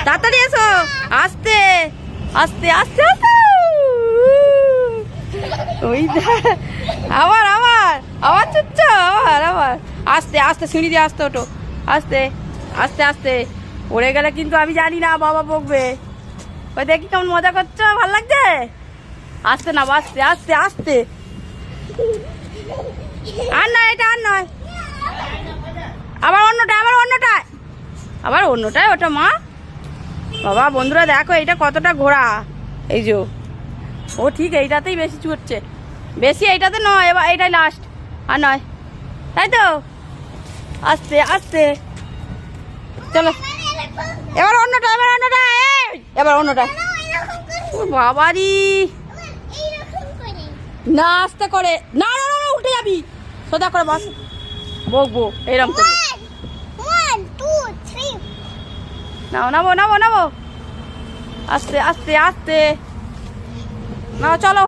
তাড়াতাড়ি এসো। আস্তে আস্তে আস্তে আস্তে। ওই আবার আবার আবার চুচ্ছ আবার আবার আস্তে আস্তে সিঁড়ি দিয়ে আস্তে ওঠো। আস্তে আস্তে আস্তে। পড়ে গেলে কিন্তু আমি জানি না, বাবা বকবে। ওই দেখি কেমন মজা করছো, ভালো লাগছে। আস্তে না, আস্তে আস্তে আস্তে। আর নয়, এটা আর নয়। আবার অন্যটায়, আবার অন্যটায়, আবার অন্যটায় ওটা মা। বাবা বন্ধুরা দেখো এটা কতটা ঘোরা। এই যে ও ঠিক এইটাতেই বেশি চুটছে, বেশি এইটাতে নয়। এবার এইটাই লাস্ট, আর নয়, তাই তো। আস্তে আস্তে চলো। এবার অন্যটা, এবার অন্যটা, এবার অন্যটা। ও বাবারি, না আস্তে করে, না না না উল্টে যাবি, সোজা করে বস। বকবো এরকম করে। নাও, নামো নামো নামো, আস্তে আস্তে আস্তে নাও, চলো।